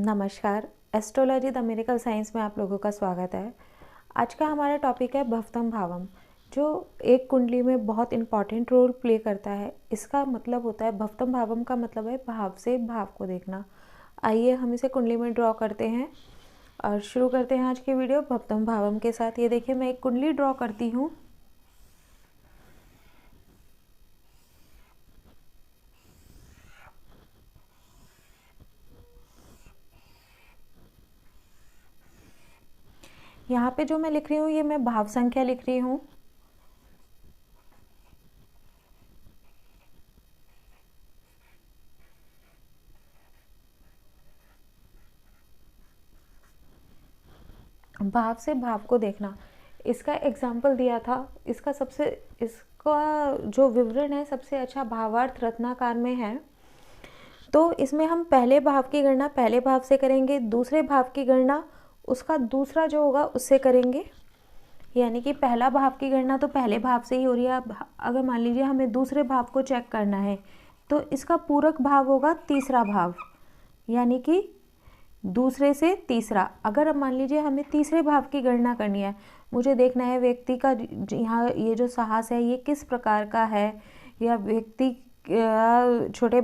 नमस्कार। Astrology the miracle science में आप लोगों का स्वागत है। आज का हमारा टॉपिक है भवतम भावम, जो एक कुंडली में बहुत इम्पॉर्टेंट रोल प्ले करता है। इसका मतलब होता है, भवतम भावम का मतलब है भाव से भाव को देखना। आइए हम इसे कुंडली में ड्रॉ करते हैं और शुरू करते हैं आज की वीडियो भवतम भावम के साथ। ये देखिए, मैं एक कुंडली ड्रॉ करती हूँ। यहाँ पे जो मैं लिख रही हूँ, ये मैं भाव संख्या लिख रही हूँ। भाव से भाव को देखना, इसका एग्जाम्पल दिया था। इसका जो विवरण है सबसे अच्छा भावार्थ रत्नाकर में है। तो इसमें हम पहले भाव की गणना पहले भाव से करेंगे, दूसरे भाव की गणना उसका दूसरा जो होगा उससे करेंगे। यानी कि पहला भाव की गणना तो पहले भाव से ही हो रही है। अगर मान लीजिए हमें दूसरे भाव को चेक करना है तो इसका पूरक भाव होगा तीसरा भाव, यानी कि दूसरे से तीसरा। अगर अब मान लीजिए हमें तीसरे भाव की गणना करनी है, मुझे देखना है व्यक्ति का यहाँ ये जो साहस है ये किस प्रकार का है, या व्यक्ति छोटे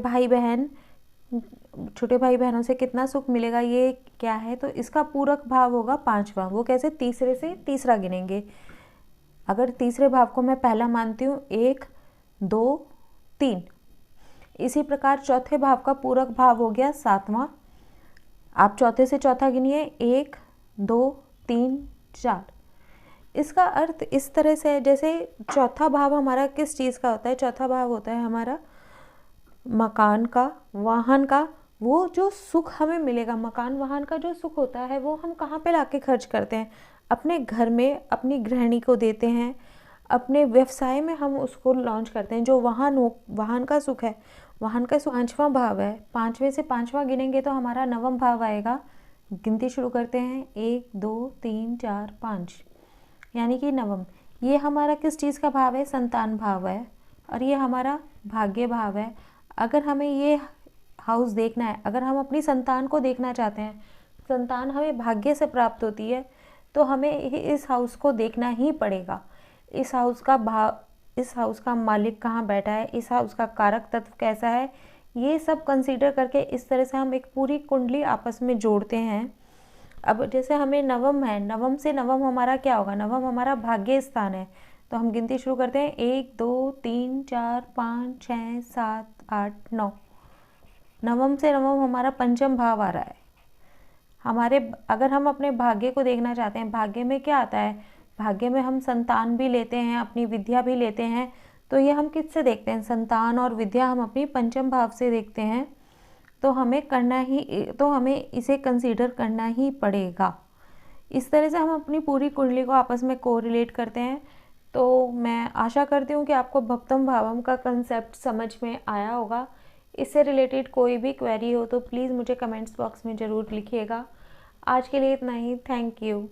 भाई बहनों से कितना सुख मिलेगा, ये क्या है। तो इसका पूरक भाव होगा पांचवा। वो कैसे? तीसरे से तीसरा गिनेंगे। अगर तीसरे भाव को मैं पहला मानती हूँ, 1 2 3। इसी प्रकार चौथे भाव का पूरक भाव हो गया सातवां। आप चौथे से चौथा गिनिए, 1 2 3 4। इसका अर्थ इस तरह से है, जैसे चौथा भाव हमारा किस चीज़ का होता है? चौथा भाव होता है हमारा मकान का, वाहन का। वो जो सुख हमें मिलेगा, मकान वाहन का जो सुख होता है, वो हम कहाँ पे लाके खर्च करते हैं? अपने घर में अपनी गृहिणी को देते हैं, अपने व्यवसाय में हम उसको लॉन्च करते हैं। जो वाहन का सुख है, वाहन का पांचवा भाव है। पांचवें से पांचवा गिनेंगे तो हमारा नवम भाव आएगा। गिनती शुरू करते हैं, 1 2 3 4 5, यानी कि नवम। ये हमारा किस चीज़ का भाव है? संतान भाव है। और ये हमारा भाग्य भाव है। अगर हमें ये हाउस देखना है, अगर हम अपनी संतान को देखना चाहते हैं, संतान हमें भाग्य से प्राप्त होती है, तो हमें इस हाउस को देखना ही पड़ेगा। इस हाउस का मालिक कहाँ बैठा है, इस हाउस का कारक तत्व कैसा है, ये सब कंसीडर करके इस तरह से हम एक पूरी कुंडली आपस में जोड़ते हैं। अब जैसे हमें नवम है, नवम से नवम हमारा क्या होगा? नवम हमारा भाग्य स्थान है। तो हम गिनती शुरू करते हैं, 1 2 3 4 5 6 7 8 9। नवम से नवम हमारा पंचम भाव आ रहा है। अगर हम अपने भाग्य को देखना चाहते हैं, भाग्य में क्या आता है? भाग्य में हम संतान भी लेते हैं, अपनी विद्या भी लेते हैं। तो ये हम किससे देखते हैं? संतान और विद्या हम अपनी पंचम भाव से देखते हैं। तो हमें इसे कंसीडर करना ही पड़ेगा। इस तरह से हम अपनी पूरी कुंडली को आपस में कोरिलेट करते हैं। तो मैं आशा करती हूँ कि आपको भवतम भावम का कंसेप्ट समझ में आया होगा। इससे रिलेटेड कोई भी क्वेरी हो तो प्लीज़ मुझे कमेंट्स बॉक्स में ज़रूर लिखिएगा। आज के लिए इतना ही। Thank you.